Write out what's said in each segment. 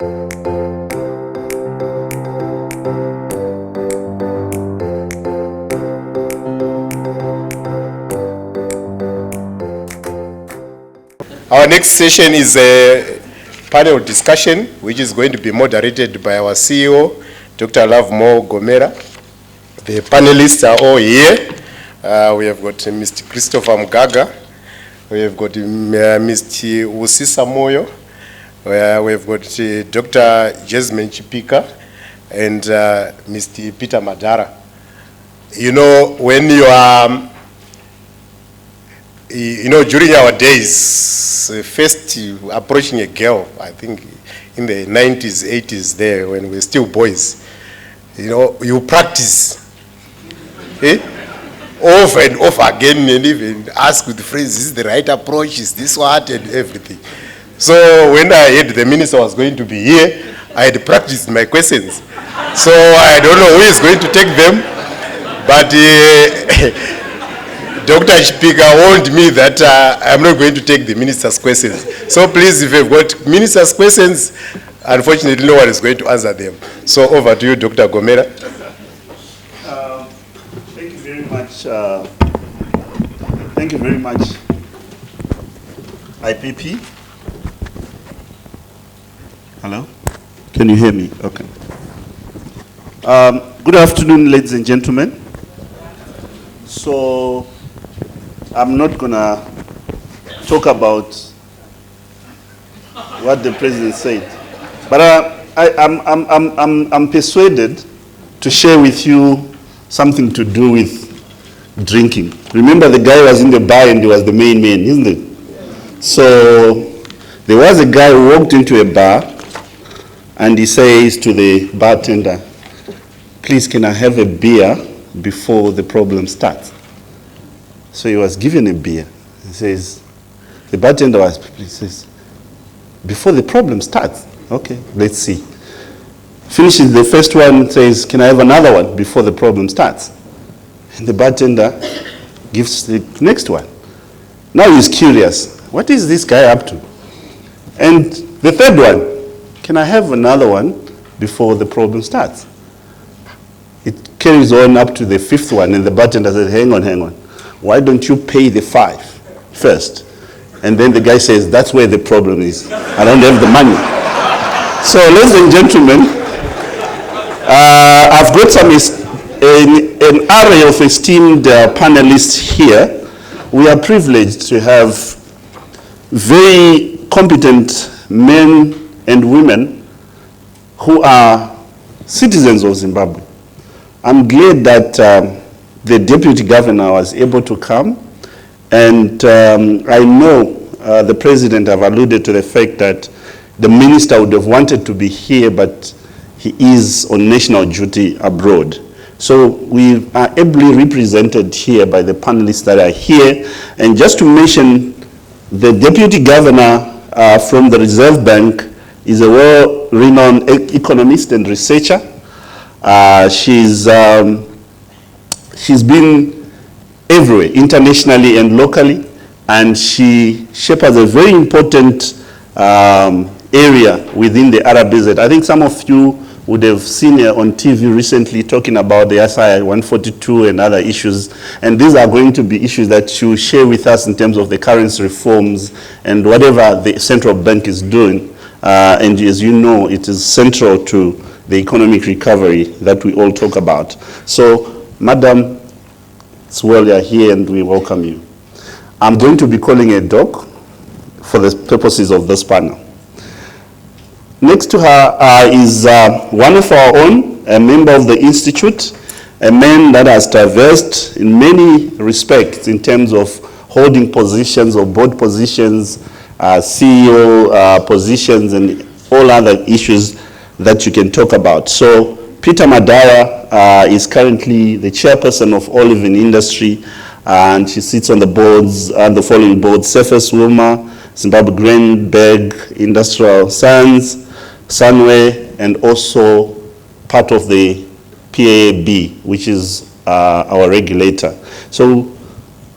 Our next session is a panel discussion, which is going to be moderated by our CEO, Dr. Lovemore Gomera. The panelists are all here. We have got Mr. Christopher Mgaga. We have got Mr. Usisa Moyo. We have got Dr. Jasmine Chipika and Mr. Peter Madara. You know, when you are during our days, first approaching a girl, I think in the 90s, 80s there, when we were still boys, you practice over and over again and even ask with friends, is this the right approach, is this what, and everything. So when I heard the minister was going to be here, I had practiced my questions. So I don't know who is going to take them, but Dr. Chipika warned me that I'm not going to take the minister's questions. So please, if you've got minister's questions, unfortunately, no one is going to answer them. So over to you, Dr. Gomera. Thank you very much. Thank you very much, IPP. Hello? Can you hear me? Okay. Good afternoon, ladies and gentlemen. So, I'm not gonna talk about what the president said, but I'm persuaded to share with you something to do with drinking. Remember, the guy was in the bar and he was the main man, isn't it? So there was a guy who walked into a bar and he says to the bartender, "Please, can I have a beer before the problem starts?" So he was given a beer. He says, the bartender says, "Before the problem starts?" Okay, let's see. Finishes the first one, says, "Can I have another one before the problem starts?" And the bartender gives the next one. Now he's curious. What is this guy up to? And the third one, "Can I have another one before the problem starts?" It carries on up to the fifth one, and the bartender says, hang on. Why don't you pay the 5 first? And then the guy says, "That's where the problem is. I don't have the money." So, ladies and gentlemen, I've got an array of esteemed panelists here. We are privileged to have very competent men and women who are citizens of Zimbabwe. I'm glad that the deputy governor was able to come, and I know the president have alluded to the fact that the minister would have wanted to be here, but he is on national duty abroad. So we are ably represented here by the panelists that are here. And just to mention, the deputy governor from the Reserve Bank is a well-renowned economist and researcher. She's been everywhere, internationally and locally, and she shepherds a very important area within the RBZ. I think some of you would have seen her on TV recently talking about the SI 142 and other issues, and these are going to be issues that she will share with us in terms of the currency reforms and whatever the central bank is doing. And as you know, it is central to the economic recovery that we all talk about. So, Madam, it's well you're here and we welcome you. I'm going to be calling a doc for the purposes of this panel. Next to her is one of our own, a member of the Institute, a man that has traversed in many respects in terms of holding positions or board positions, CEO positions, and all other issues that you can talk about. So Peter Madara is currently the chairperson of Olive in Industry, and she sits on the boards, and the following boards: Cephas Wilmar, Zimbabwe Grain Bag Industrial Science, Sunway, and also part of the PAB, which is our regulator. So,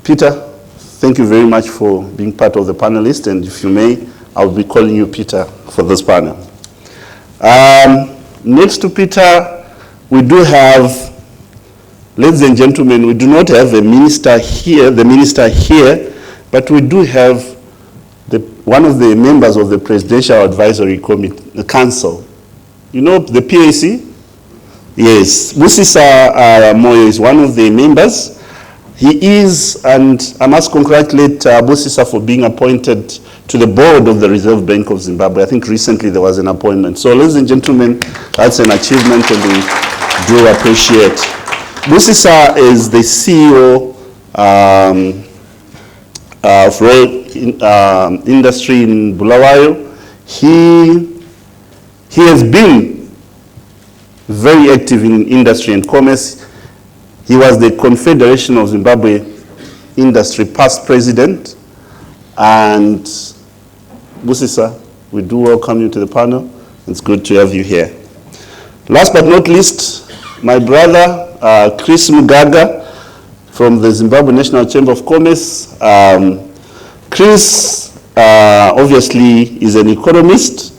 Peter, thank you very much for being part of the panelists, and if you may, I'll be calling you Peter for this panel. Next to Peter, we do have, ladies and gentlemen, we do not have a minister here, but we do have one of the members of the Presidential Advisory Committee, the Council. You know the PAC? Yes, Busisa Moyo is one of the members. He is, and I must congratulate Busisa for being appointed to the board of the Reserve Bank of Zimbabwe. I think recently there was an appointment. So ladies and gentlemen, that's an achievement and we do appreciate. Busisa is the CEO of Royal Industry in Bulawayo. He has been very active in industry and commerce. He was the Confederation of Zimbabwe Industry past president. And Busisa, we do welcome you to the panel. It's good to have you here. Last but not least, my brother, Chris Mugaga from the Zimbabwe National Chamber of Commerce. Chris obviously is an economist.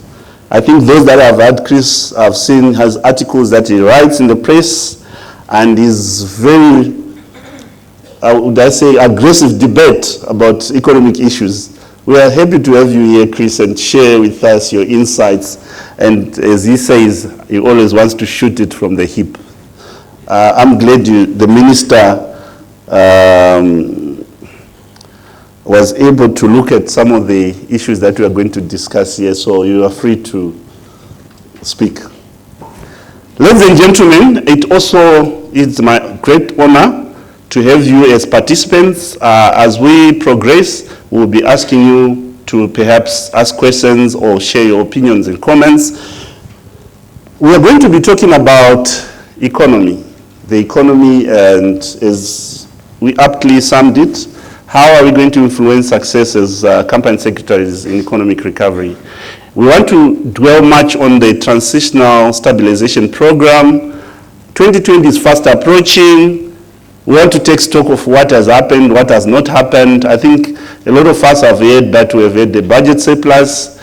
I think those that have had Chris, I've seen has articles that he writes in the press and is very, would I say, aggressive debate about economic issues. We are happy to have you here, Chris, and share with us your insights. And as he says, he always wants to shoot it from the hip. I'm glad the minister was able to look at some of the issues that we are going to discuss here, so you are free to speak. Ladies and gentlemen, it also is my great honor to have you as participants. As we progress, we'll be asking you to perhaps ask questions or share your opinions and comments. We are going to be talking about economy, the economy, and as we aptly summed it, how are we going to influence success as company secretaries in economic recovery? We want to dwell much on the transitional stabilization program. 2020 is fast approaching. We want to take stock of what has happened, what has not happened. I think a lot of us have heard that we have had the budget surplus,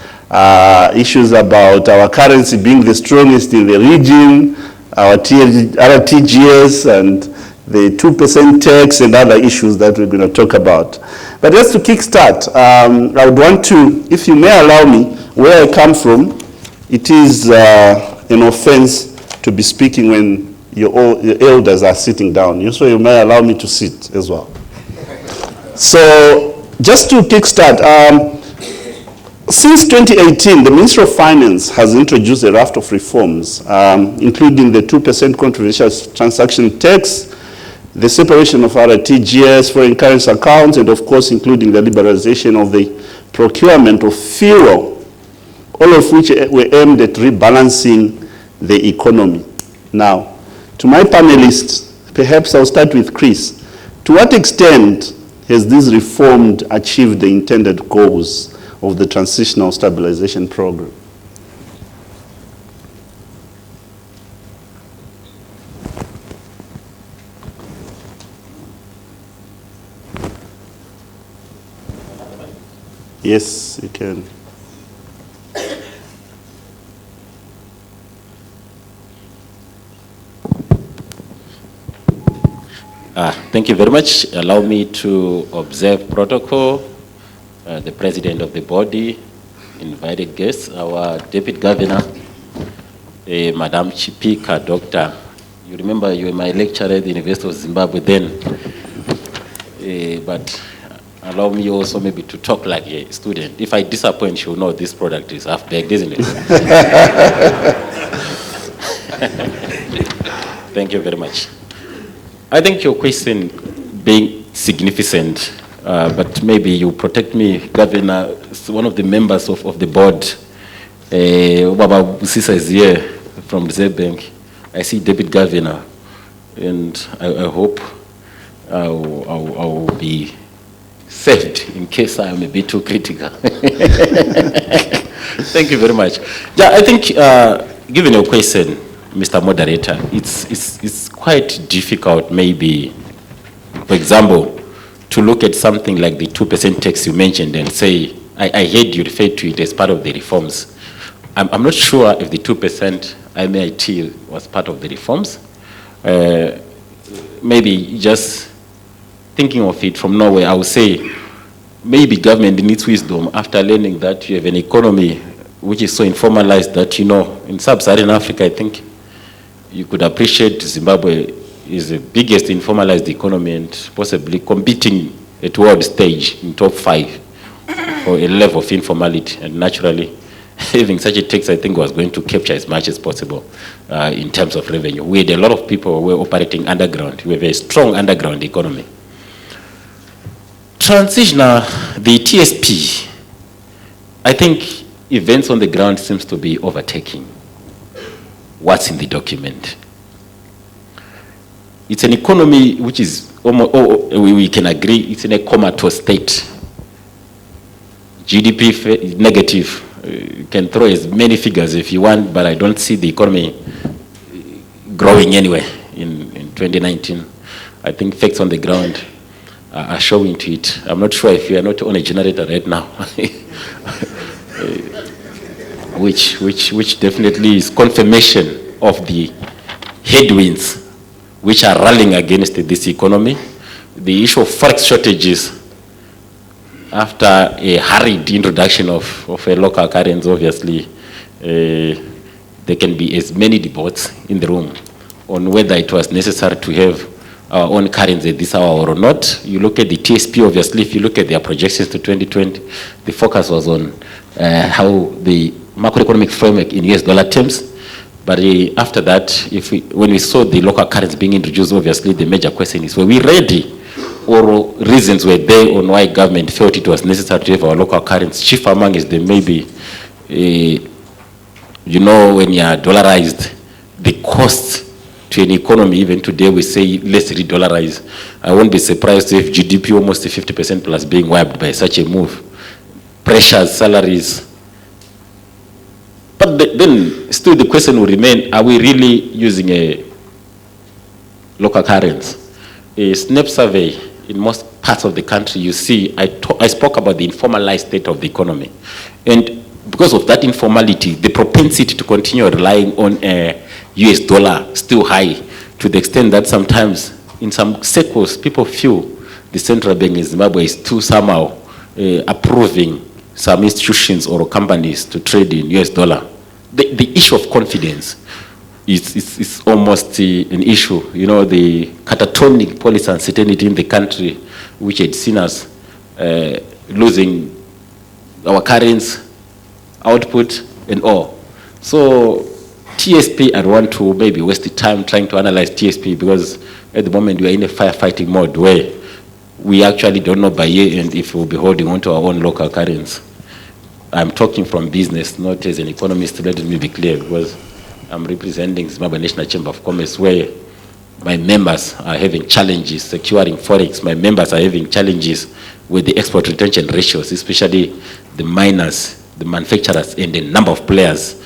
issues about our currency being the strongest in the region, our RTGS and the 2% tax and other issues that we're going to talk about. But just to kickstart, I would want to, if you may allow me, where I come from, it is an offense to be speaking when your elders are sitting down. So you may allow me to sit as well. So just to kickstart, since 2018, the Ministry of Finance has introduced a raft of reforms, including the 2% controversial transaction tax, the separation of RTGS, foreign currency accounts, and of course including the liberalization of the procurement of fuel, all of which were aimed at rebalancing the economy. Now, to my panelists, perhaps I'll start with Chris. To what extent has this reform achieved the intended goals of the transitional stabilization program? Yes, you can. Thank you very much. Allow me to observe protocol. The president of the body, invited guests, our deputy governor, Madam Chipika, doctor. You remember you were my lecturer at the University of Zimbabwe then. But allow me also maybe to talk like a student. If I disappoint, you know this product is half-baked, isn't it? Thank you very much. I think your question being significant, but maybe you protect me, Governor, one of the members of the board, Baba Busisa is here from the Reserve Bank. I see Deputy Governor, and I hope I will be saved in case I am a bit too critical. Thank you very much. Yeah, I think, given your question, Mr. Moderator, it's quite difficult maybe, for example, to look at something like the 2% tax you mentioned and say, I heard you refer to it as part of the reforms. I'm not sure if the 2% MIT was part of the reforms. Maybe just thinking of it from nowhere, I would say maybe government in its wisdom, after learning that you have an economy which is so informalized that, you know, in sub-Saharan Africa, I think you could appreciate Zimbabwe is the biggest informalized economy and possibly competing at world stage in top 5 for a level of informality. And naturally, having such a tax, I think, was going to capture as much as possible in terms of revenue. We had a lot of people who were operating underground. We have a strong underground economy. Transitional, the TSP, I think events on the ground seems to be overtaking what's in the document. It's an economy which is, we can agree, it's in a comatose state. GDP negative. You can throw as many figures if you want, but I don't see the economy growing anywhere in 2019. I think facts on the ground are showing to it. I'm not sure if you are not on a generator right now, which definitely is confirmation of the headwinds which are rallying against this economy. The issue of forex shortages after a hurried introduction of a local currency, obviously, there can be as many debates in the room on whether it was necessary to have our own currency at this hour or not. You look at the TSP, obviously, if you look at their projections to 2020, the focus was on how the macroeconomic framework in US dollar terms. But after that, when we saw the local currency being introduced, obviously, the major question is, were we ready? Or reasons were there on why government felt it was necessary to have our local currency? Chief among is them maybe, you know, when you are dollarized, the cost to an economy, even today we say let's re-dollarize. I won't be surprised if GDP almost 50% plus being wiped by such a move. Pressures, salaries. But then still the question will remain, are we really using a local currency? A SNAP survey in most parts of the country, you see, I spoke about the informalized state of the economy. And because of that informality, the propensity to continue relying on a US dollar still high, to the extent that sometimes in some circles, people feel the central bank in Zimbabwe is still somehow approving some institutions or companies to trade in US dollar. The issue of confidence is almost an issue. You know, the catatonic policy uncertainty in the country, which had seen us losing our currency, output, and all. So TSP, I don't want to maybe waste the time trying to analyze TSP, because at the moment we are in a firefighting mode where we actually don't know by year end if we'll be holding on to our own local currency. I'm talking from business, not as an economist, let me be clear, because I'm representing Zimbabwe National Chamber of Commerce, where my members are having challenges securing forex. My members are having challenges with the export retention ratios, especially the miners, the manufacturers, and the number of players.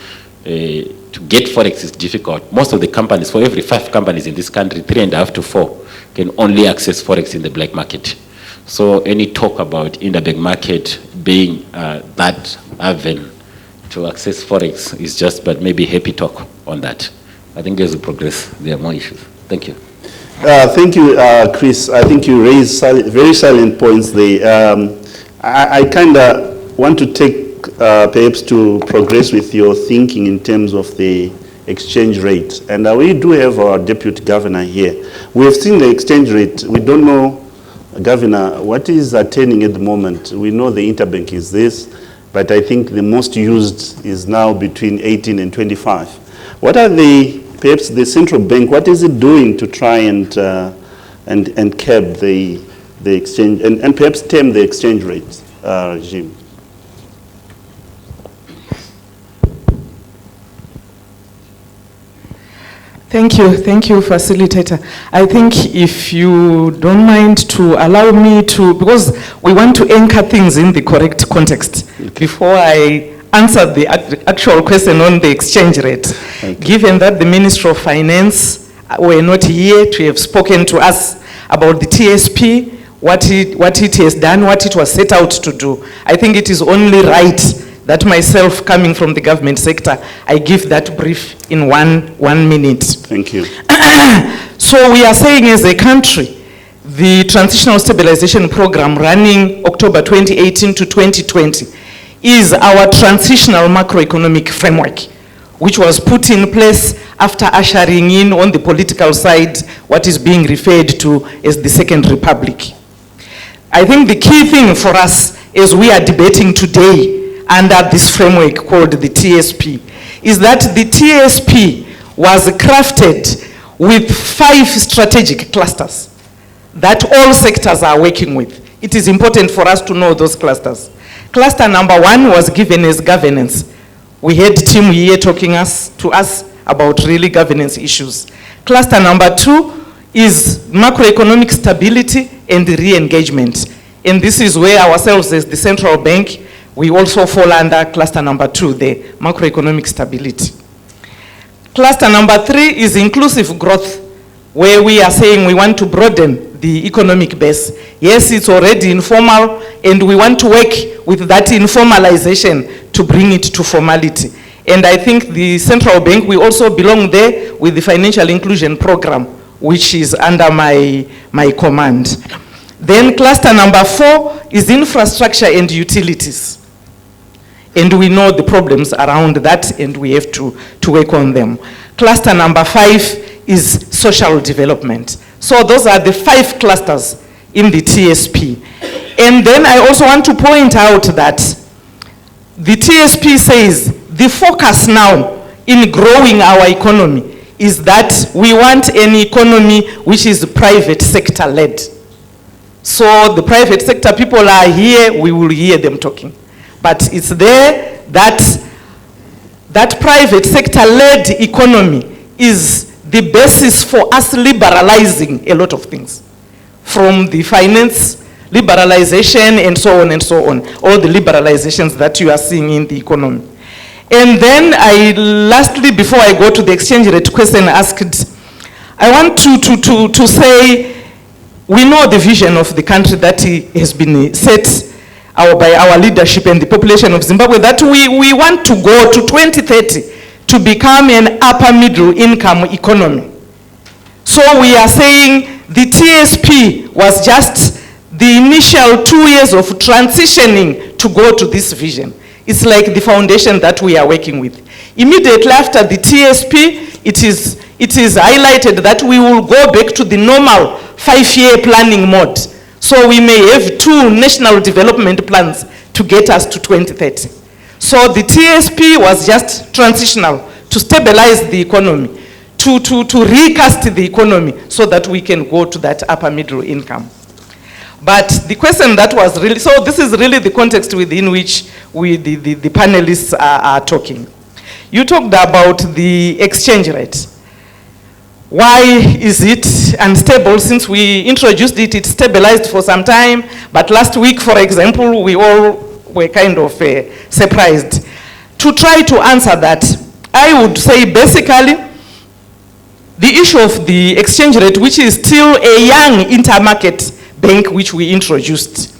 To get forex is difficult. Most of the companies, for every 5 companies in this country, 3.5 to 4 can only access forex in the black market. So any talk about in the black market being that avenue to access forex is just, but maybe happy talk on that. I think as we progress, there are more issues. Thank you. Thank you, Chris. I think you raised very salient points there. I kind of want to take perhaps to progress with your thinking in terms of the exchange rate. And we do have our deputy governor here. We have seen the exchange rate. We don't know, Governor, what is attaining at the moment. We know the interbank is this, but I think the most used is now between 18 and 25. What are perhaps the central bank, what is it doing to try and curb the exchange, and perhaps tame the exchange rate regime? Thank you, facilitator. I think if you don't mind to allow me to, because we want to anchor things in the correct context. Before I answer the actual question on the exchange rate, given that the Minister of Finance were not here to have spoken to us about the TSP, what it has done, what it was set out to do, I think it is only right that myself, coming from the government sector, I give that brief in one minute. Thank you. So we are saying as a country, the Transitional Stabilization Program running October 2018 to 2020 is our transitional macroeconomic framework, which was put in place after ushering in on the political side what is being referred to as the Second Republic. I think the key thing for us as we are debating today under this framework called the TSP is that the TSP was crafted with 5 strategic clusters that all sectors are working with. It is important for us to know those clusters. Cluster number 1 was given as governance. We had Tim here talking to us about really governance issues. Cluster number 2 is macroeconomic stability and re-engagement. And this is where ourselves as the central bank, we also fall under cluster number 2, the macroeconomic stability. Cluster number 3 is inclusive growth, where we are saying we want to broaden the economic base. Yes, it's already informal, and we want to work with that informalization to bring it to formality. And I think the central bank, we also belong there with the financial inclusion program, which is under my command. Then cluster number 4 is infrastructure and utilities. And we know the problems around that, and we have to work on them. Cluster number 5 is social development. So those are the 5 clusters in the TSP. And then I also want to point out that the TSP says the focus now in growing our economy is that we want an economy which is private sector led. So the private sector people are here, we will hear them talking. But it's there that private sector led economy is the basis for us liberalizing a lot of things. From the finance liberalization and so on and so on. All the liberalizations that you are seeing in the economy. And then lastly, before I go to the exchange rate question asked, I want to say, we know the vision of the country that has been set by our leadership and the population of Zimbabwe, that we want to go to 2030 to become an upper middle income economy. So we are saying the TSP was just the initial 2 years of transitioning to go to this vision. It's like the foundation that we are working with. Immediately after the TSP, it is highlighted that we will go back to the normal 5-year planning mode. So we may have 2 national development plans to get us to 2030. So the TSP was just transitional to stabilize the economy, to recast the economy so that we can go to that upper middle income. But the question that was really, so this is really the context within which the panelists are talking. You talked about the exchange rate. Why is it unstable? Since we introduced it, it stabilized for some time, but last week, for example, we all were kind of surprised. To try to answer that, I would say basically, the issue of the exchange rate, which is still a young intermarket bank which we introduced,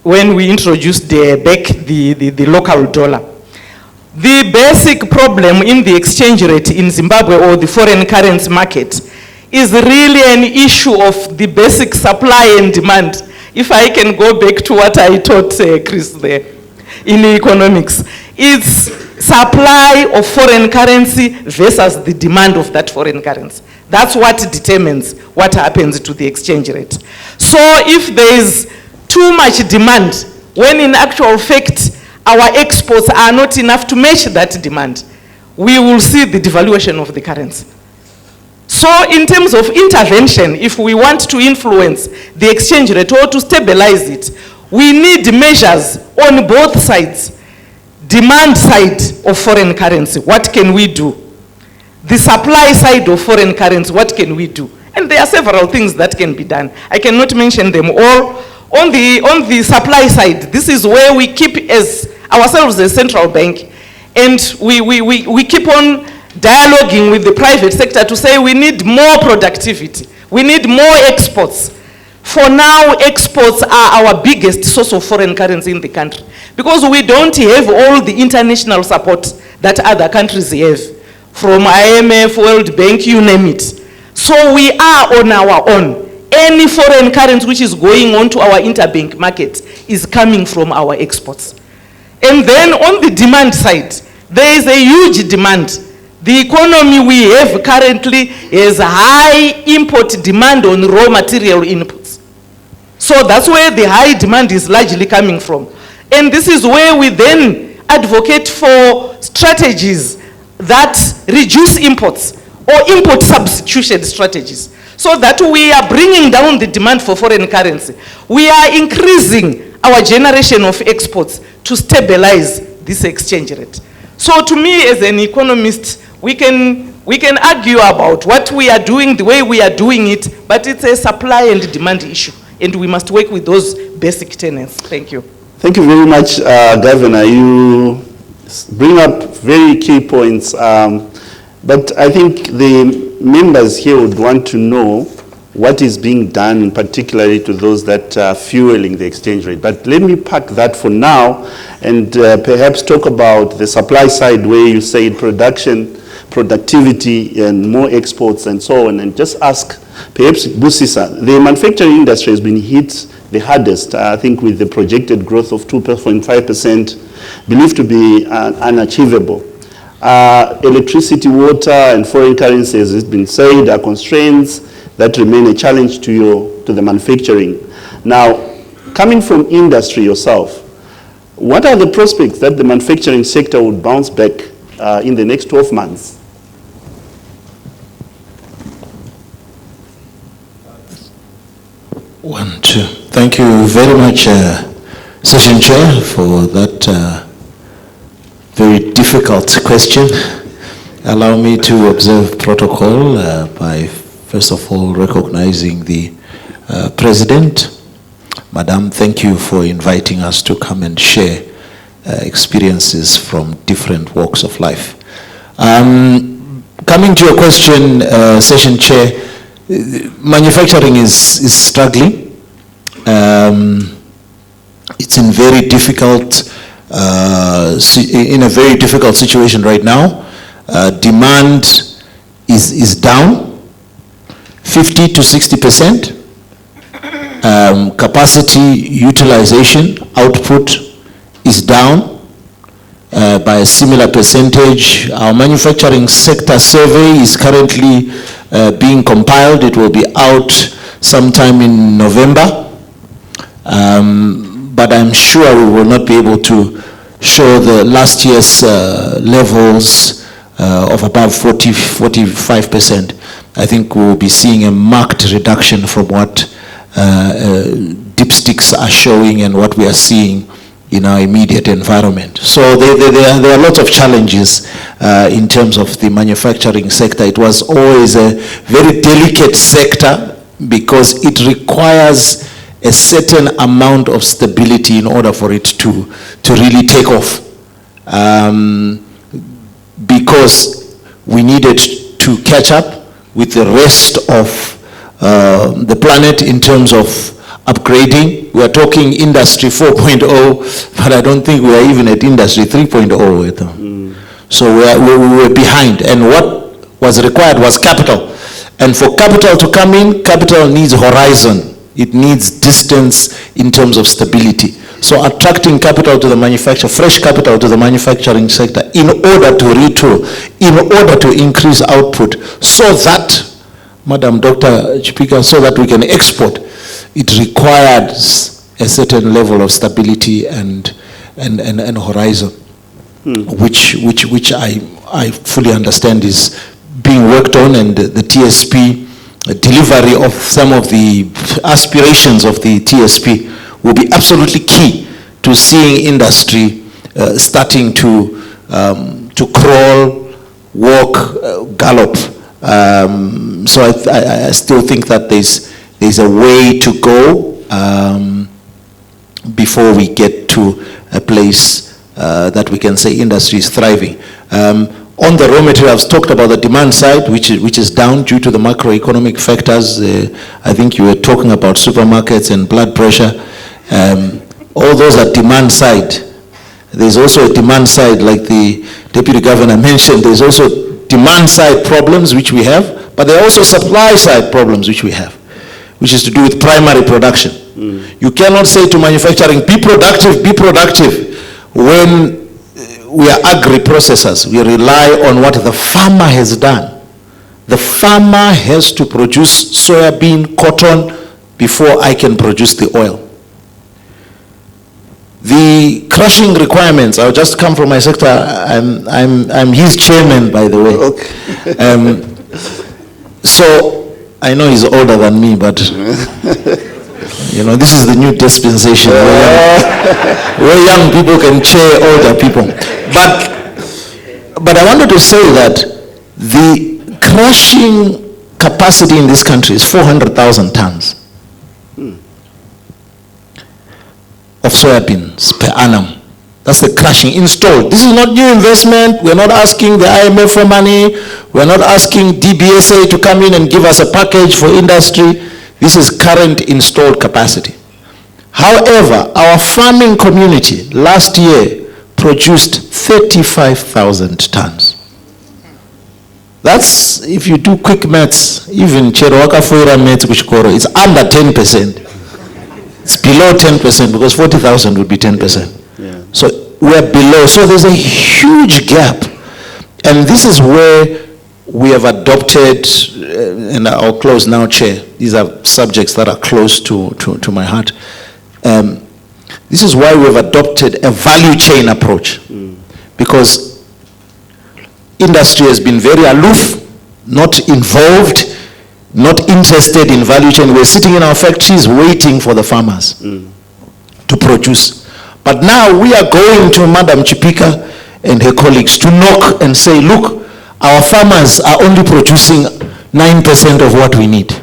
when we introduced the local dollar. The basic problem in the exchange rate in Zimbabwe or the foreign currency market is really an issue of the basic supply and demand. If I can go back to what I taught Chris there in economics, it's supply of foreign currency versus the demand of that foreign currency. That's what determines what happens to the exchange rate. So if there is too much demand, when in actual fact our exports are not enough to match that demand, we will see the devaluation of the currency. So in terms of intervention, if we want to influence the exchange rate or to stabilize it, we need measures on both sides. Demand side of foreign currency, what can we do? The supply side of foreign currency, what can we do? And there are several things that can be done. I cannot mention them all. On the supply side, this is where we keep as ourselves as central bank, and we keep on dialoguing with the private sector to say we need more productivity, we need more exports, For now, exports are our biggest source of foreign currency in the country because we don't have all the international support that other countries have, from IMF, World Bank, you name it. So we are on our own. Any foreign currency which is going on to our interbank market is coming from our exports. And then on the demand side, there is a huge demand. The economy we have currently has high import demand on raw material inputs. So that's where the high demand is largely coming from. And this is where we then advocate for strategies that reduce imports or import substitution strategies, so that we are bringing down the demand for foreign currency. We are increasing our generation of exports to stabilize this exchange rate. So to me, as an economist, we can argue about what we are doing, the way we are doing it, but it's a supply and demand issue, and we must work with those basic tenets. Thank you. Thank you very much, Governor. You bring up very key points, but I think the members here would want to know what is being done, particularly to those that are fueling the exchange rate. But let me park that for now and perhaps talk about the supply side, where you said production, productivity, and more exports and so on, and just ask perhaps Busisa. The manufacturing industry has been hit the hardest, I think, with the projected growth of 2.5%, believed to be unachievable. Electricity, water, and foreign currency, as has been said, are constraints that remain a challenge to the manufacturing. Now, coming from industry yourself, what are the prospects that the manufacturing sector would bounce back in the next 12 months? One, two. Thank you very much, Session Chair, for that very difficult question. Allow me to observe protocol by first of all recognizing the President. Madam, thank you for inviting us to come and share experiences from different walks of life. Coming to your question, Session Chair, manufacturing is struggling. It's in a very difficult situation right now. Demand is down 50 to 60%. Capacity utilization, output is down by a similar percentage. Our manufacturing sector survey is currently being compiled. It will be out sometime in November. But I'm sure we will not be able to show the last year's levels of above 45%. I think we'll be seeing a marked reduction from what dipsticks are showing and what we are seeing in our immediate environment. So there are lots of challenges in terms of the manufacturing sector. It was always a very delicate sector because it requires a certain amount of stability in order for it to really take off. Because we needed to catch up with the rest of the planet in terms of upgrading. We are talking industry 4.0, but I don't think we are even at industry 3.0. So we were behind, and what was required was capital. And for capital to come in, capital needs horizon. It needs distance in terms of stability. So attracting capital to the manufacturer, fresh capital to the manufacturing sector in order to retool, in order to increase output, so that, Madam Dr. Chipika, so that we can export, it requires a certain level of stability and horizon, which I fully understand is being worked on, and the TSP delivery of some of the aspirations of the TSP will be absolutely key to seeing industry starting to crawl, walk, gallop. So I still think that there's a way to go before we get to a place that we can say industry is thriving. On the raw material, I've talked about the demand side, which is down due to the macroeconomic factors. I think you were talking about supermarkets and blood pressure. All those are demand side. There's also a demand side, like the Deputy Governor mentioned. There's also demand side problems which we have, but there are also supply side problems which we have, which is to do with primary production. You cannot say to manufacturing, be productive, when we are agri-processors. We rely on what the farmer has done. The farmer has to produce soybean, cotton, before I can produce the oil. The crushing requirements, I'll just come from my sector. I'm his chairman, by the way. Okay. So I know he's older than me, but you know, this is the new dispensation where young people can chair older people. But I wanted to say that the crushing capacity in this country is 400,000 tons of soybeans per annum. That's the crushing installed. This is not new investment. We're not asking the IMF for money. We're not asking DBSA to come in and give us a package for industry. This is current installed capacity. However, our farming community last year produced 35,000 tons. That's, if you do quick maths, even Cherwaka Foira maths, it's under 10%. It's below 10% because 40,000 would be 10%. Yeah. So we're below. So there's a huge gap. And this is where we have adopted, and I'll close now, Chair. These are subjects that are close to my heart. This is why we've adopted a value chain approach. Because industry has been very aloof, not involved, not interested in value chain. We're sitting in our factories waiting for the farmers to produce. But now we are going to Madam Chipika and her colleagues to knock and say, look, our farmers are only producing 9% of what we need.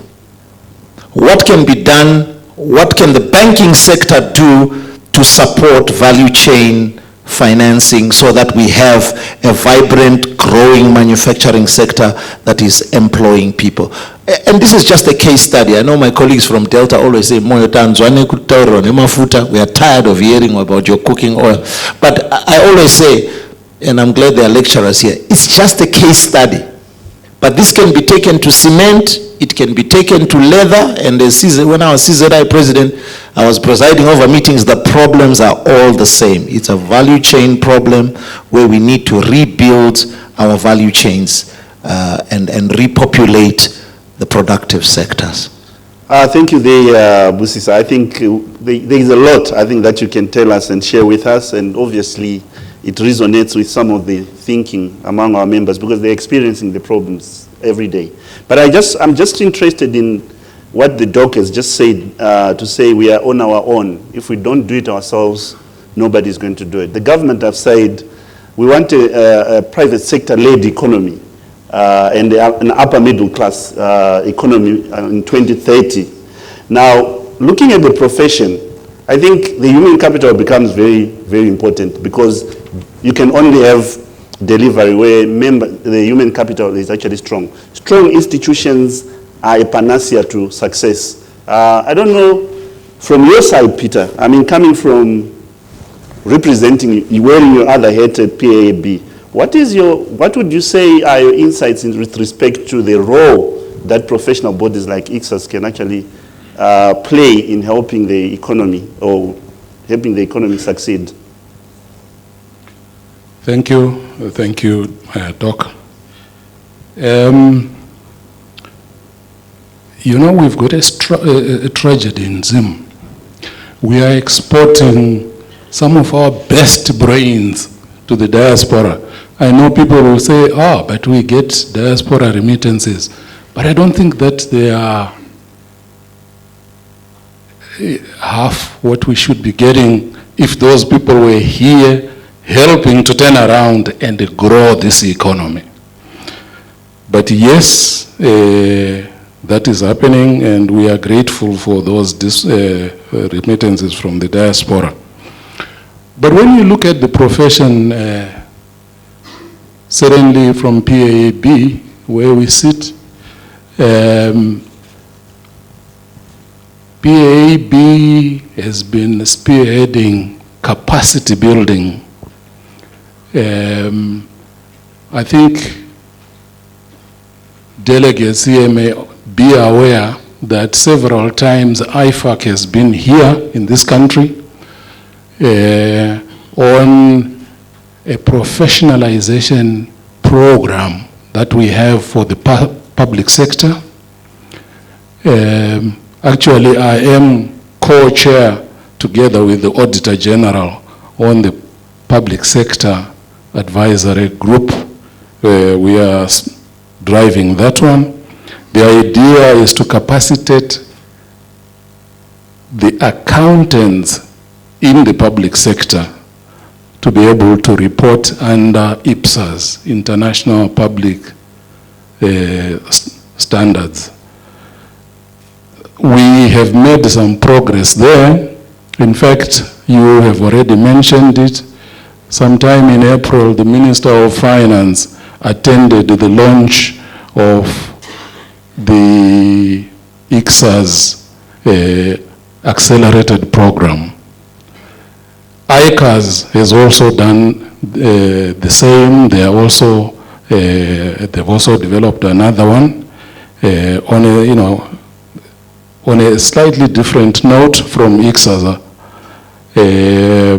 What can be done? What can the banking sector do to support value chain financing so that we have a vibrant, growing manufacturing sector that is employing people? And this is just a case study. I know my colleagues from Delta always say, we are tired of hearing about your cooking oil. But I always say, and I'm glad there are lecturers here, it's just a case study. But this can be taken to cement, it can be taken to leather, and when I was CZI president, I was presiding over meetings. The problems are all the same. It's a value chain problem where we need to rebuild our value chains and repopulate the productive sectors. Thank you, Busisa. I think there is a lot, I think, that you can tell us and share with us, and obviously it resonates with some of the thinking among our members because they're experiencing the problems every day. But I'm just interested in what the doc has just said, to say we are on our own. If we don't do it ourselves, nobody's going to do it. The government have said we want a private sector-led economy and an upper middle class economy in 2030. Now, looking at the profession, I think the human capital becomes very, very important because you can only have delivery where the human capital is actually strong. Strong institutions are a panacea to success. I don't know, from your side, Peter, I mean, coming from representing, wearing your other hat at PAAB, what would you say are your insights with respect to the role that professional bodies like ICSAS can actually play in helping the economy or helping the economy succeed? Thank you, Doc. You know, we've got a tragedy in Zim. We are exporting some of our best brains to the diaspora. I know people will say, but we get diaspora remittances. But I don't think that they are half what we should be getting if those people were here helping to turn around and grow this economy. But yes, that is happening, and we are grateful for those remittances from the diaspora. But when you look at the profession, certainly from PAB, where we sit, PAB has been spearheading capacity building. I think delegates here may be aware that several times IFAC has been here in this country on a professionalization program that we have for the public sector. Actually, I am co-chair together with the Auditor General on the Public Sector Advisory Group. We are driving that one. The idea is to capacitate the accountants in the public sector to be able to report under IPSAS, International Public Standards. We have made some progress there. In fact, you have already mentioned it. Sometime in April, the Minister of Finance attended the launch of the ICSAS accelerated program. ICAS has also done the same. They are also they've also developed another one on a slightly different note from ICSAS,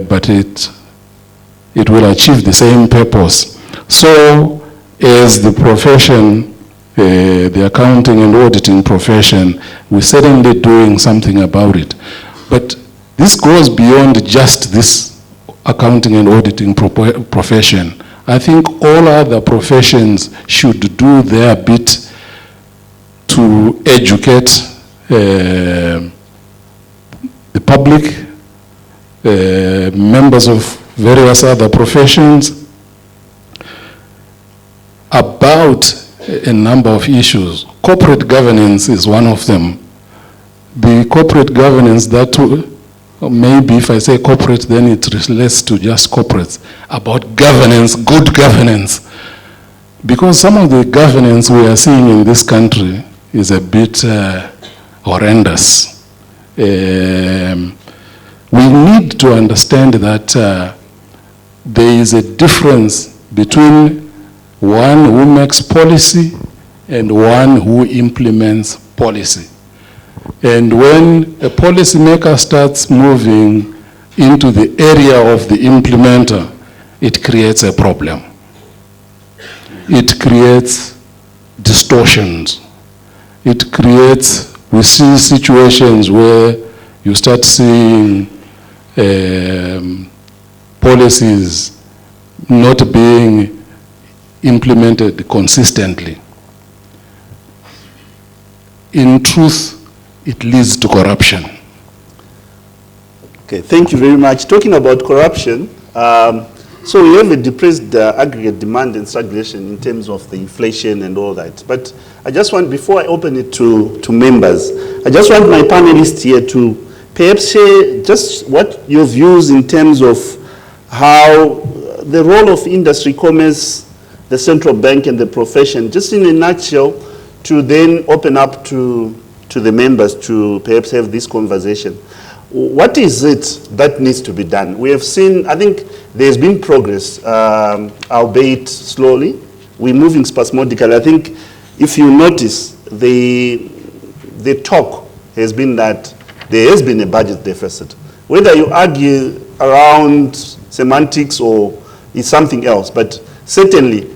but it will achieve the same purpose. So, as the profession, the accounting and auditing profession, we're certainly doing something about it. But this goes beyond just this accounting and auditing profession. I think all other professions should do their bit to educate the public, members of various other professions about a number of issues. Corporate governance is one of them. The corporate governance that, maybe if I say corporate, then it relates to just corporates, about governance, good governance. Because some of the governance we are seeing in this country is a bit horrendous. We need to understand that there is a difference between one who makes policy and one who implements policy. And when a policymaker starts moving into the area of the implementer, it creates a problem. It creates distortions. It creates, we see situations where you start seeing policies not being implemented consistently. In truth, it leads to corruption. Okay, thank you very much. Talking about corruption, so we have a depressed aggregate demand and stagnation in terms of the inflation and all that. But I just want, before I open it to members, I just want my panelists here to perhaps share just what your views in terms of how the role of industry, commerce, the central bank and the profession, just in a nutshell, to then open up to the members to perhaps have this conversation. What is it that needs to be done? We have seen, I think there's been progress, albeit slowly. We're moving spasmodically. I think if you notice, the talk has been that there has been a budget deficit. Whether you argue around semantics or it's something else, but certainly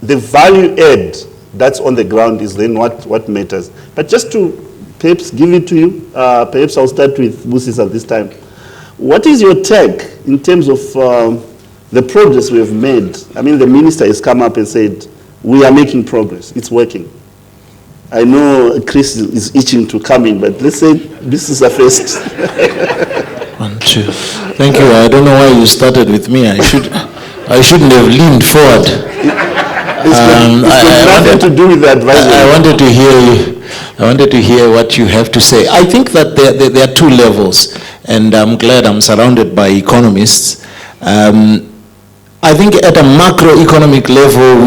the value add that's on the ground is then what matters. But just to perhaps give it to you, perhaps I'll start with Busis at this time. What is your take in terms of the progress we have made? I mean, the minister has come up and said, we are making progress, it's working. I know Chris is itching to come in, but let's say this is a first. 1, 2. Thank you. I don't know why you started with me. I shouldn't have leaned forward. It's got nothing to do with the advisory. I wanted to hear what you have to say. I think that there are two levels, and I'm glad I'm surrounded by economists. I think at a macroeconomic level,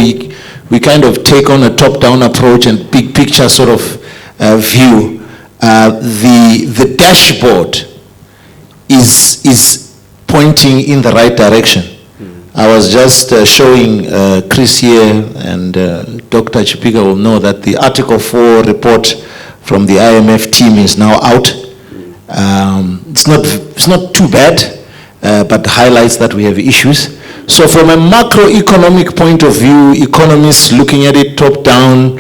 we kind of take on a top-down approach and big picture sort of view. The dashboard is pointing in the right direction. I was just showing Chris here, and Dr. Chipika will know that the Article 4 report from the IMF team is now out. It's not too bad, but highlights that we have issues. So from a macroeconomic point of view, economists looking at it top down,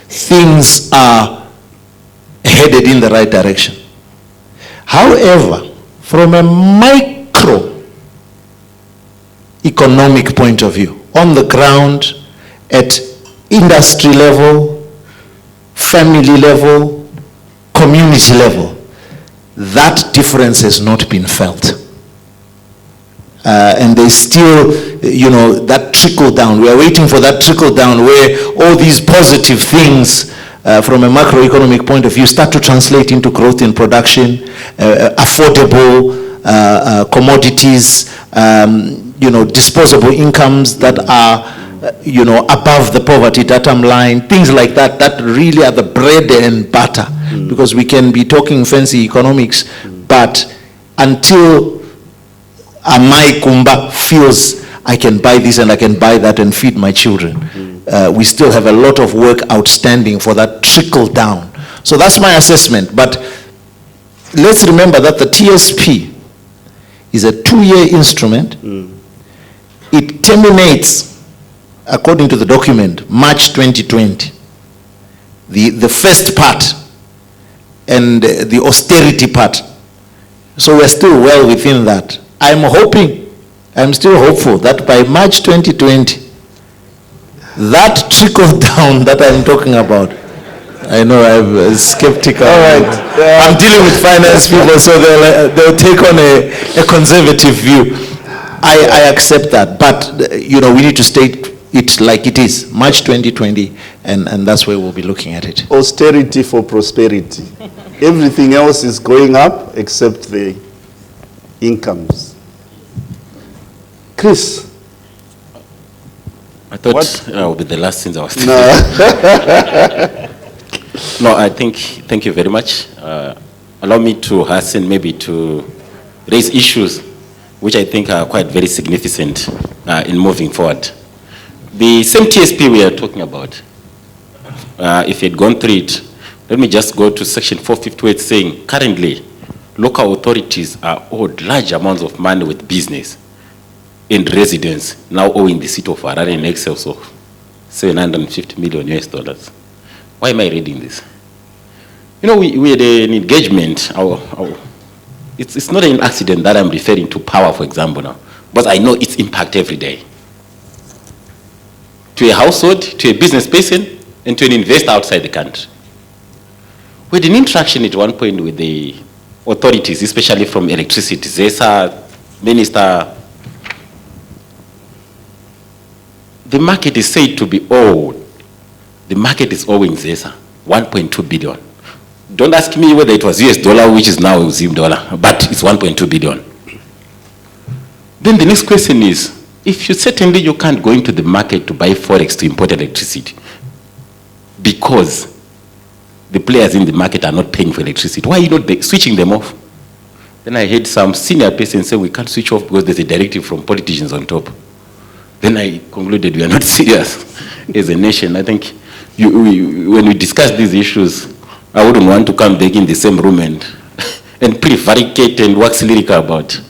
things are headed in the right direction. However, from a microeconomic point of view, on the ground, at industry level, family level, community level, that difference has not been felt. And there's still, that trickle down. We are waiting for that trickle down where all these positive things from a macroeconomic point of view start to translate into growth in production, affordable commodities, disposable incomes that are, above the poverty datum line, things like that, that really are the bread and butter. Because we can be talking fancy economics, but until my kumba feels I can buy this and I can buy that and feed my children, we still have a lot of work outstanding for that trickle down. So that's my assessment. But let's remember that the TSP is a 2-year instrument. It terminates, according to the document, March 2020. The first part and the austerity part. So we're still well within that. I'm still hopeful that by March 2020, that trickle down that I'm talking about, I know I'm skeptical. All right. I'm dealing with finance people, so they'll take on a conservative view. I accept that, but we need to state it like it is, March 2020, and that's where we'll be looking at it. Austerity for prosperity. Everything else is going up except the incomes. Chris? I thought that would be the last thing I was thinking. No, thank you very much. Allow me to hasten maybe to raise issues which I think are quite very significant in moving forward. The same TSP we are talking about, if you had gone through it, let me just go to section 458 saying, currently, local authorities are owed large amounts of money with business and residents now owing the city of Harare in excess of $750 million US. Why am I reading this? We had an engagement. It's not an accident that I'm referring to power, for example, now, but I know its impact every day. To a household, to a business person, and to an investor outside the country. We had an interaction at one point with the authorities, especially from electricity. ZESA, Minister, the market is said to be owed. The market is owing ZESA 1.2 billion. Don't ask me whether it was US dollar, which is now Zim dollar, but it's 1.2 billion. Then the next question is, if you can't go into the market to buy forex to import electricity because the players in the market are not paying for electricity, why are you not switching them off? Then I heard some senior person say we can't switch off because there's a directive from politicians on top. Then I concluded we are not serious as a nation. I think when we discuss these issues, I wouldn't want to come back in the same room and prevaricate and wax lyrical about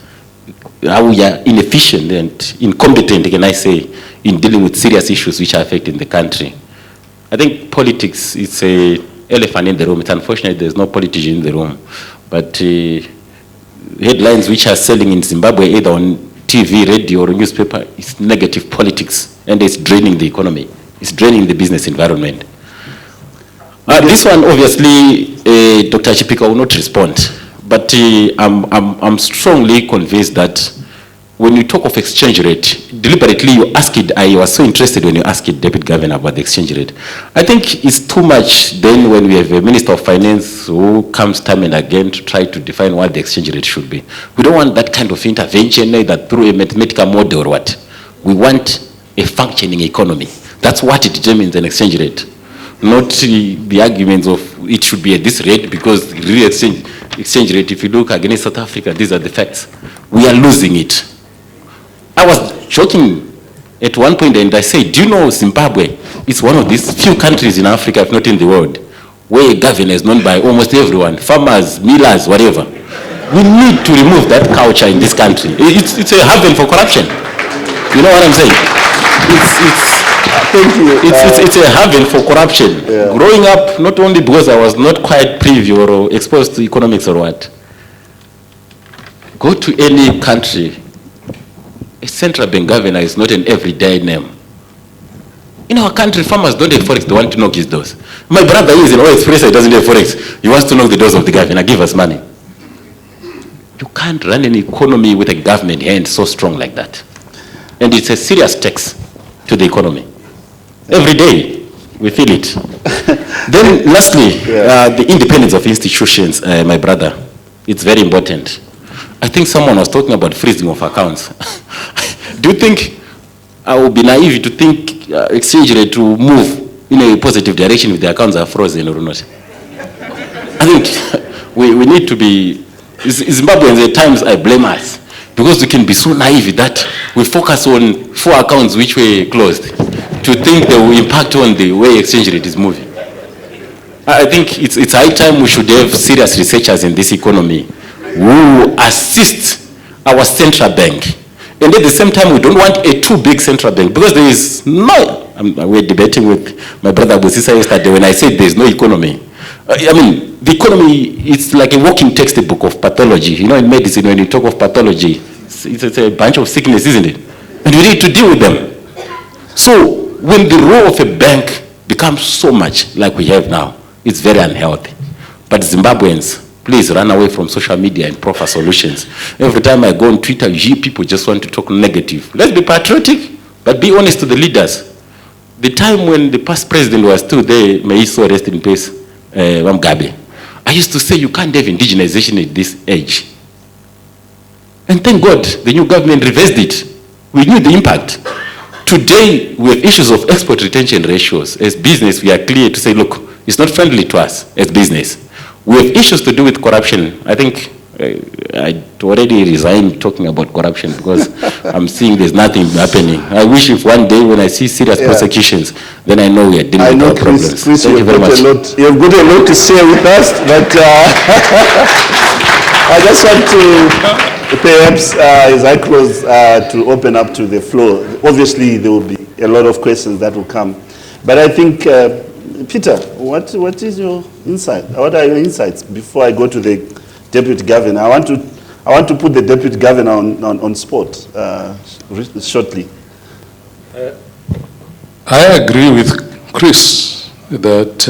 how we are inefficient and incompetent, can I say, in dealing with serious issues which are affecting the country. I think politics is an elephant in the room. It's unfortunate there's no politician in the room. But headlines which are selling in Zimbabwe, either on TV, radio, or newspaper, it's negative politics, and it's draining the economy. It's draining the business environment. This one, obviously, Dr. Chipika will not respond, but I'm strongly convinced that when you talk of exchange rate, deliberately you ask it, I was so interested when you asked it, Deputy Governor, about the exchange rate. I think it's too much then when we have a Minister of Finance who comes time and again to try to define what the exchange rate should be. We don't want that kind of intervention, either through a mathematical model or what. We want a functioning economy. That's what it determines an exchange rate. Not the arguments of it should be at this rate, because the real exchange rate, if you look against South Africa, these are the facts. We are losing it. I was joking at one point and I said, do you know Zimbabwe is one of these few countries in Africa, if not in the world, where a governor is known by almost everyone, farmers, millers, whatever. We need to remove that culture in this country. It's a haven for corruption. You know what I'm saying? It's a haven for corruption. Yeah. Growing up, not only because I was not quite privy or exposed to economics or what, go to any country, a central bank governor is not an everyday name. In our country, farmers don't have forex, they want to knock his doors. My brother is in oil express, he doesn't have forex. He wants to knock the doors of the governor, give us money. You can't run an economy with a government hand so strong like that. And it's a serious tax to the economy. Every day, we feel it. Then lastly, the independence of institutions, my brother, it's very important. I think someone was talking about freezing of accounts. Do you think I would be naive to think exchange rate to move in a positive direction if the accounts are frozen or not? I think we need to be, Zimbabweans at times I blame us, because we can be so naive that we focus on 4 accounts which were closed to think they will impact on the way exchange rate is moving. I think it's high time we should have serious researchers in this economy who assist our central bank. And at the same time, we don't want a too big central bank, because there is no, we're debating with my brother Busisa yesterday when I said there's no economy. I mean, the economy, it's like a walking textbook of pathology. You know, in medicine, when you talk of pathology, it's a bunch of sickness, isn't it? And you need to deal with them. So when the role of a bank becomes so much like we have now, it's very unhealthy. But Zimbabweans, please run away from social media and proffer solutions. Every time I go on Twitter, people just want to talk negative. Let's be patriotic, but be honest to the leaders. The time when the past president was still there, may he so rest in peace, Mugabe, I used to say you can't have indigenization at this age. And thank God, the new government reversed it. We knew the impact. Today, we have issues of export retention ratios. As business, we are clear to say, look, it's not friendly to us as business. We have issues to do with corruption. I think I already resigned talking about corruption, because I'm seeing there's nothing happening. I wish if one day when I see serious prosecutions, then I know we are dealing with our problems. Chris, Thank you very much. You've got a lot to share with us, but I just want to perhaps, as I close, to open up to the floor. Obviously, there will be a lot of questions that will come. But I think, Peter, what is your insight? What are your insights before I go to the Deputy Governor? I want to put the Deputy Governor on spot shortly. I agree with Chris that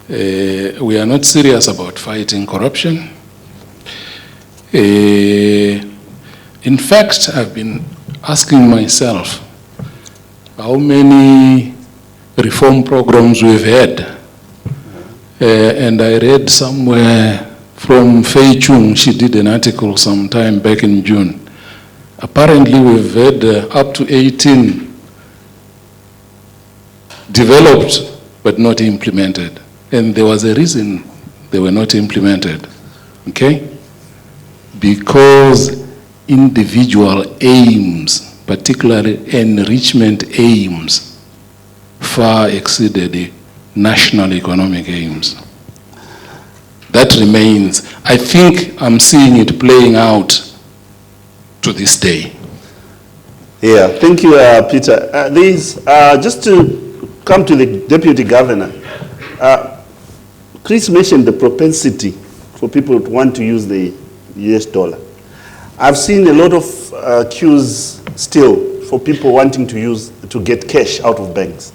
we are not serious about fighting corruption. In fact, I've been asking myself how many reform programs we've had. And I read somewhere from Fei Chung, she did an article sometime back in June. Apparently we've had up to 18 developed but not implemented. And there was a reason they were not implemented, okay? Because individual aims, particularly enrichment aims, far exceeded the national economic aims. That remains. I think I'm seeing it playing out to this day. Yeah, thank you, Peter. Just to come to the Deputy Governor, Chris mentioned the propensity for people to want to use the US dollar. I've seen a lot of queues still for people wanting to get cash out of banks.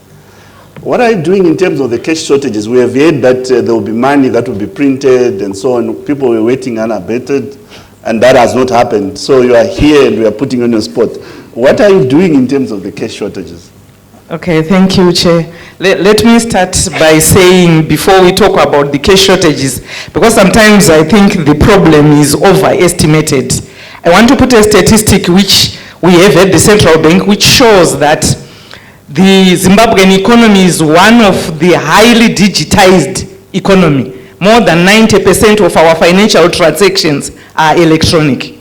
What are you doing in terms of the cash shortages? We have heard that there will be money that will be printed and so on. People were waiting unabated. and that has not happened. So you are here and we are putting you on the spot. What are you doing in terms of the cash shortages? Okay, thank you, Chair. Let me start by saying, before we talk about the cash shortages, because sometimes I think the problem is overestimated. I want to put a statistic which we have at the Central Bank, which shows that the Zimbabwean economy is one of the highly digitized economy. More than 90% of our financial transactions are electronic.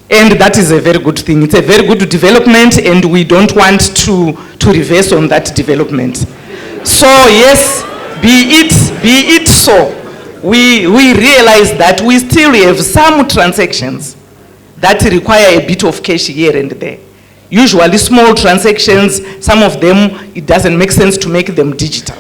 And that is a very good thing. It's a very good development, and we don't want to reverse on that development. So yes, be it so, we realize that we still have some transactions that require a bit of cash here and there. Usually small transactions, some of them, it doesn't make sense to make them digital.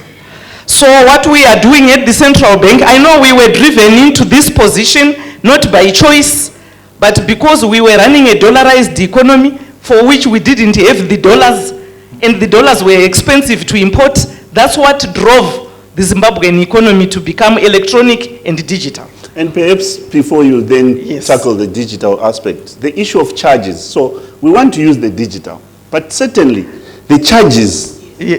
So what we are doing at the Central Bank, I know we were driven into this position, not by choice, but because we were running a dollarized economy for which we didn't have the dollars, and the dollars were expensive to import. That's what drove the Zimbabwean economy to become electronic and digital. And perhaps before you then Yes. tackle the digital aspect, the issue of charges. So we want to use the digital, but certainly the charges. Yeah.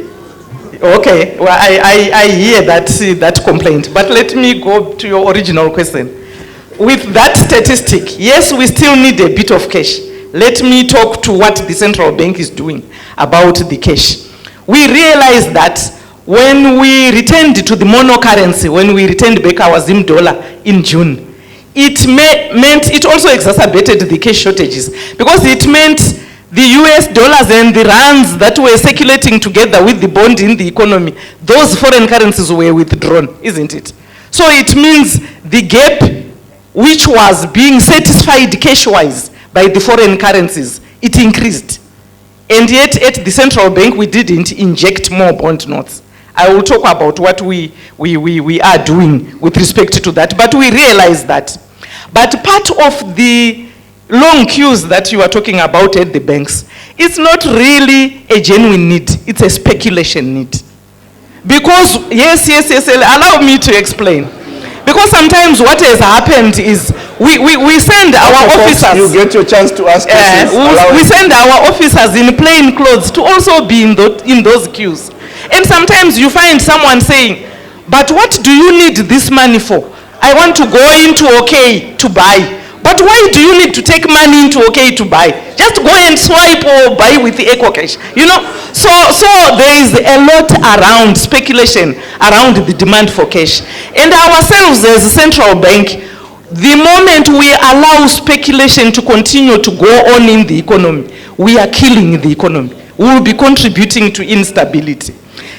Okay, well, I hear that complaint, but let me go to your original question. With that statistic, yes, we still need a bit of cash. Let me talk to what the Central Bank is doing about the cash. We realized that when we returned to the monocurrency, when we returned back our Zim dollar in June, it also exacerbated the cash shortages, because it meant the US dollars and the rands that were circulating together with the bond in the economy, those foreign currencies were withdrawn, isn't it? So it means the gap which was being satisfied cash-wise by the foreign currencies, it increased. And yet at the Central Bank, we didn't inject more bond notes. I will talk about what we are doing with respect to that, but we realize that. But part of the long queues that you are talking about at the banks, it's not really a genuine need, it's a speculation need. Because, yes, allow me to explain. Because sometimes what has happened is we send our officers. You get your chance to ask questions. We send our officers in plain clothes to also be in those queues. And sometimes you find someone saying, but what do you need this money for? I want to go into OK to buy. But why do you need to take money into OK to buy? Just go and swipe or buy with the EcoCash. You know, so there is a lot around speculation, around the demand for cash. And ourselves as a central bank, the moment we allow speculation to continue to go on in the economy, we are killing the economy. We will be contributing to instability.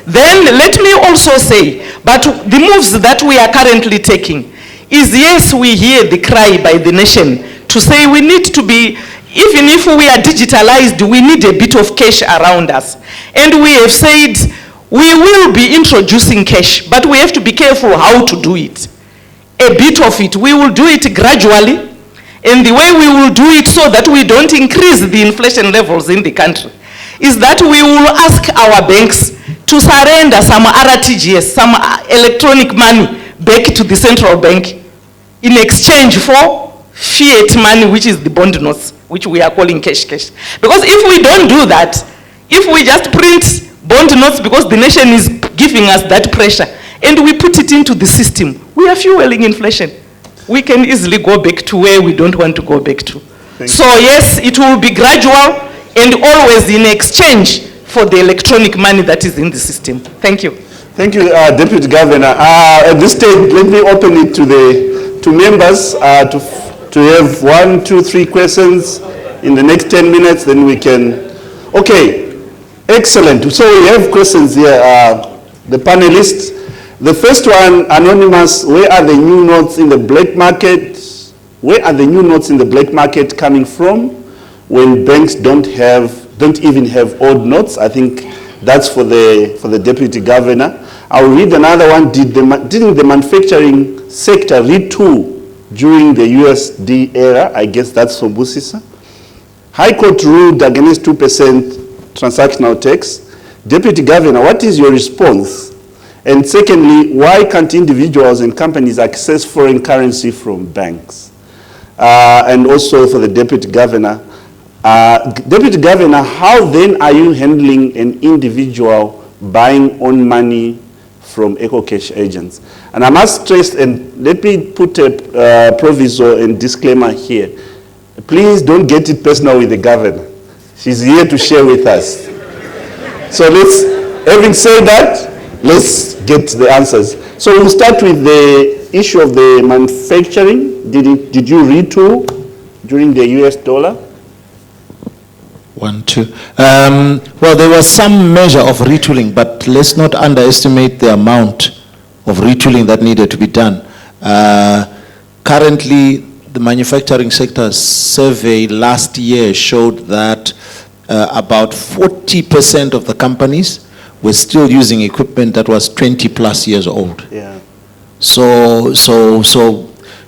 Then let me also say, but the moves that we are currently taking is, yes, we hear the cry by the nation to say we need to be, even if we are digitalized, we need a bit of cash around us. And we have said we will be introducing cash, but we have to be careful how to do it. A bit of it, we will do it gradually, and the way we will do it so that we don't increase the inflation levels in the country is that we will ask our banks to surrender some RTGS, some electronic money back to the central bank in exchange for fiat money, which is the bond notes, which we are calling cash. Because if we don't do that, if we just print bond notes because the nation is giving us that pressure, and we put it into the system, we are fueling inflation. We can easily go back to where we don't want to go back to. So yes, it will be gradual and always in exchange for the electronic money that is in the system. Thank you. Thank you, Deputy Governor. At this stage, let me open it to members to have 1, 2, 3 questions in the next 10 minutes, then we can. Okay, excellent. So we have questions here. The panelists. The first one, anonymous, where are the new notes in the black market? Where are the new notes in the black market coming from when banks don't even have old notes? I think that's for the Deputy Governor. I'll read another one. Didn't the manufacturing sector retool during the USD era? I guess that's for Busisa. High Court ruled against 2% transactional tax. Deputy Governor, what is your response? And secondly, why can't individuals and companies access foreign currency from banks? and also for the Deputy Governor. Deputy Governor, how then are you handling an individual buying own money from EcoCash agents? And I must stress, and let me put a proviso and disclaimer here. Please don't get it personal with the governor. She's here to share with us. So having said that, let's get the answers. So we'll start with the issue of the manufacturing. Did you retool during the US dollar? 1, 2. Well, there was some measure of retooling, but let's not underestimate the amount of retooling that needed to be done. Currently, the manufacturing sector survey last year showed that about 40% of the companies were still using equipment that was 20 plus years old. Yeah. So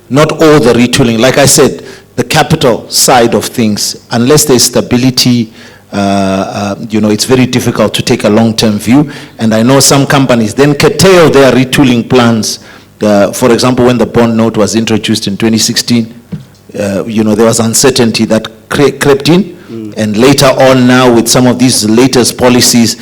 not all the retooling, like I said, the capital side of things, unless there's stability, it's very difficult to take a long-term view. And I know some companies then curtail their retooling plans. For example, when the bond note was introduced in 2016, there was uncertainty that crept in. And later on now with some of these latest policies,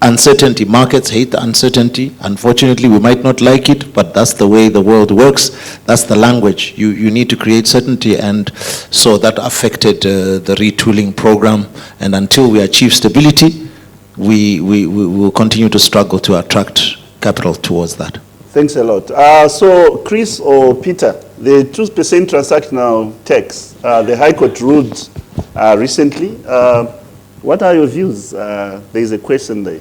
uncertainty, markets hate the uncertainty. Unfortunately, we might not like it, but that's the way the world works. That's the language. You need to create certainty, and so that affected the retooling program. And until we achieve stability, we will continue to struggle to attract capital towards that. Thanks a lot. So Chris or Peter, the 2% transactional tax, the High Court ruled recently. What are your views? There is a question there.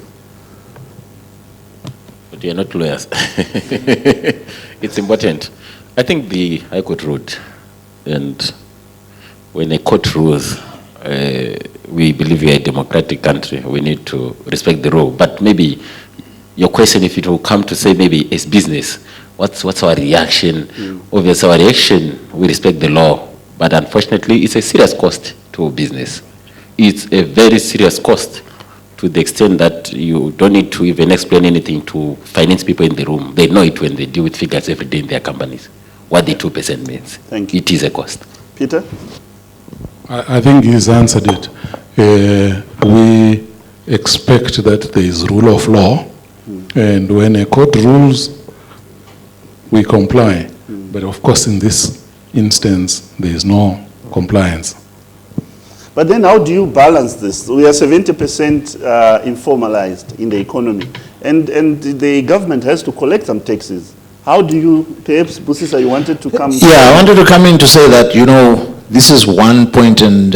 But you're not lawyers. It's important. I think the High Court ruled, and when a court rules, we believe we are a democratic country. We need to respect the rule. But maybe your question, if it will come to say maybe it's business, what's our reaction? Obviously, our reaction, we respect the law. But unfortunately, it's a serious cost to business. It's a very serious cost to the extent that you don't need to even explain anything to finance people in the room. They know it when they deal with figures every day in their companies, what the 2% means. Thank you. It is a cost. Peter? I think he's answered it. We expect that there is rule of law, and when a court rules, we comply. But of course, in this instance, there is no compliance. But then how do you balance this? We are 70% informalized in the economy, and the government has to collect some taxes. How do you, perhaps, Busisa, you wanted to come? Yeah, I wanted to come in to say that, this is one point and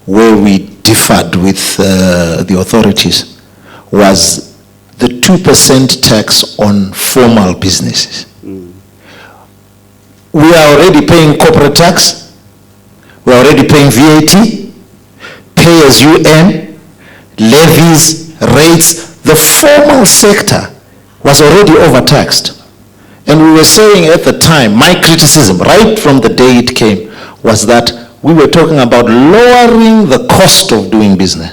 where we differed with the authorities was the 2% tax on formal businesses. We are already paying corporate tax. We are already paying VAT. Pay as you earn, levies, rates. The formal sector was already overtaxed. And we were saying at the time, my criticism right from the day it came was that we were talking about lowering the cost of doing business.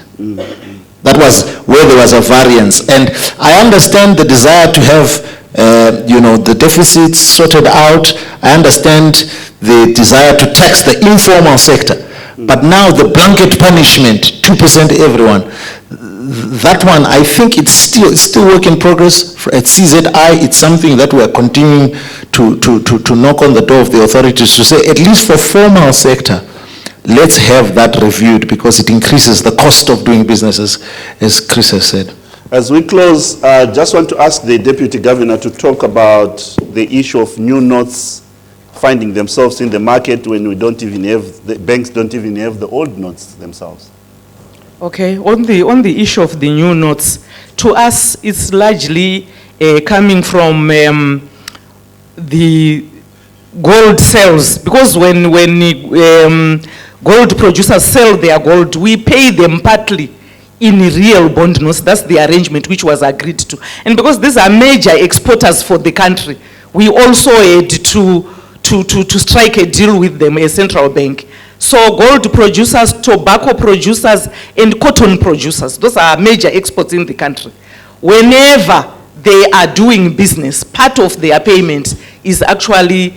That was where there was a variance. And I understand the desire to have the deficits sorted out. I understand the desire to tax the informal sector. But now the blanket punishment, 2% everyone, that one, I think it's still work in progress. At CZI, it's something that we're continuing to knock on the door of the authorities to say, at least for formal sector, let's have that reviewed because it increases the cost of doing businesses, as Chris has said. As we close, I just want to ask the Deputy Governor to talk about the issue of new notes finding themselves in the market when we don't even have, the banks don't even have the old notes themselves. Okay, on the issue of the new notes, to us it's largely coming from the gold sales, because when gold producers sell their gold, we pay them partly in real bond notes. That's the arrangement which was agreed to. And because these are major exporters for the country, we also had to strike a deal with them, a central bank. So gold producers, tobacco producers, and cotton producers, those are major exports in the country. Whenever they are doing business, part of their payment is actually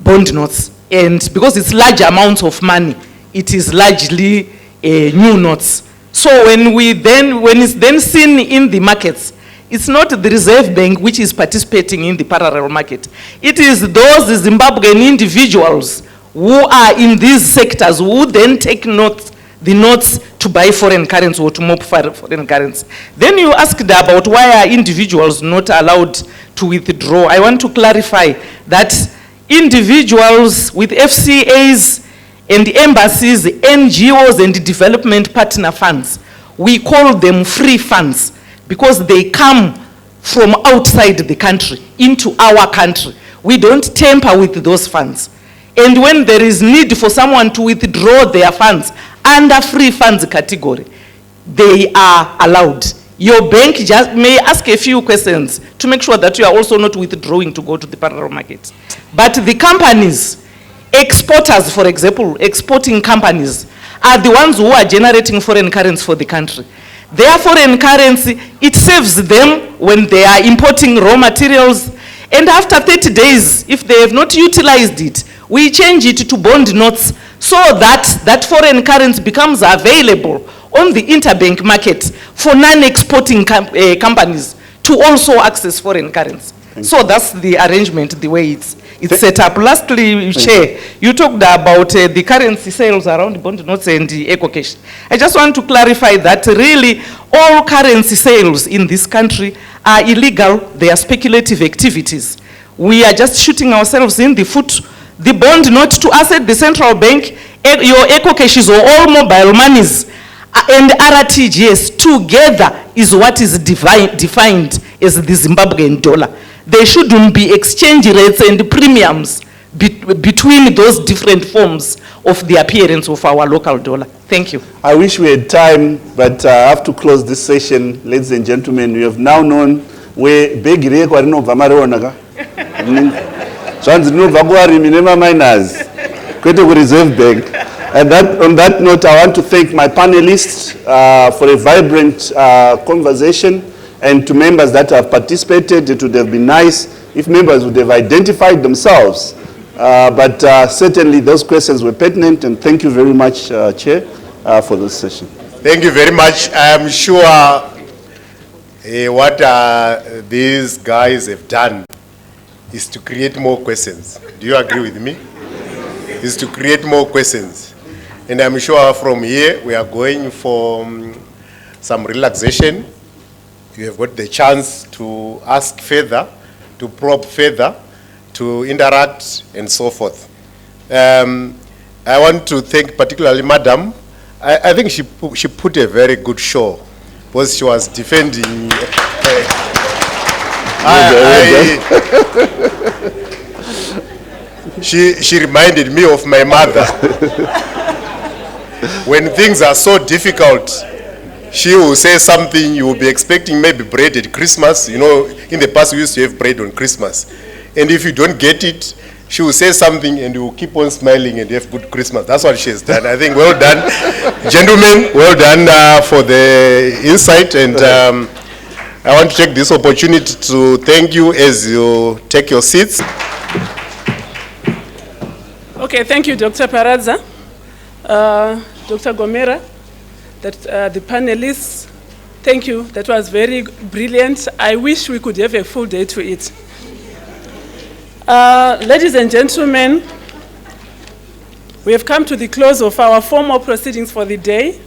bond notes. and because it's large amounts of money, it is largely new notes. So when it's then seen in the markets, it's not the Reserve Bank which is participating in the parallel market. It is those Zimbabwean individuals who are in these sectors who then take the notes to buy foreign currency or to mop foreign currency. Then you asked about why are individuals not allowed to withdraw. I want to clarify that individuals with FCAs and embassies, NGOs and development partner funds, we call them free funds because they come from outside the country into our country. We don't tamper with those funds. And when there is need for someone to withdraw their funds under free funds category, they are allowed. Your bank just may ask a few questions to make sure that you are also not withdrawing to go to the parallel market. But the companies, exporters, for example, exporting companies, are the ones who are generating foreign currency for the country. Their foreign currency, it saves them when they are importing raw materials, and after 30 days, if they have not utilized it, we change it to bond notes so that that foreign currency becomes available on the interbank market for non-exporting companies to also access foreign currency. So that's the arrangement, the way it's set up. Lastly, Chair, you talked about the currency sales around bond notes and the eco cash. I just want to clarify that really all currency sales in this country are illegal. They are speculative activities. We are just shooting ourselves in the foot. The bond note to us at the central bank, your eco cashes or all mobile monies and RTGS together is what is defined as the Zimbabwean dollar. There shouldn't be exchange rates and premiums between those different forms of the appearance of our local dollar. Thank you. I wish we had time, but I have to close this session. Ladies and gentlemen, we have now known where big miners Reserve Bank. And on that note, I want to thank my panelists for a vibrant conversation, and to members that have participated. It would have been nice if members would have identified themselves. But certainly those questions were pertinent, and thank you very much, Chair, for this session. Thank you very much. I am sure what these guys have done is to create more questions. Do you agree with me? Is to create more questions. And I'm sure from here we are going for some relaxation. You have got the chance to ask further, to probe further, to interact, and so forth. I want to thank particularly Madam. I think she put a very good show because she was defending. She reminded me of my mother. When things are so difficult, she will say something, you will be expecting maybe bread at Christmas. You know, in the past we used to have bread on Christmas. And if you don't get it, she will say something and you will keep on smiling and have good Christmas. That's what she has done. I think well done. Gentlemen, well done for the insight. And I want to take this opportunity to thank you as you take your seats. Okay, thank you, Dr. Paradza, Dr. Gomera, the panelists. Thank you. That was very brilliant. I wish we could have a full day to it. Ladies and gentlemen, we have come to the close of our formal proceedings for the day.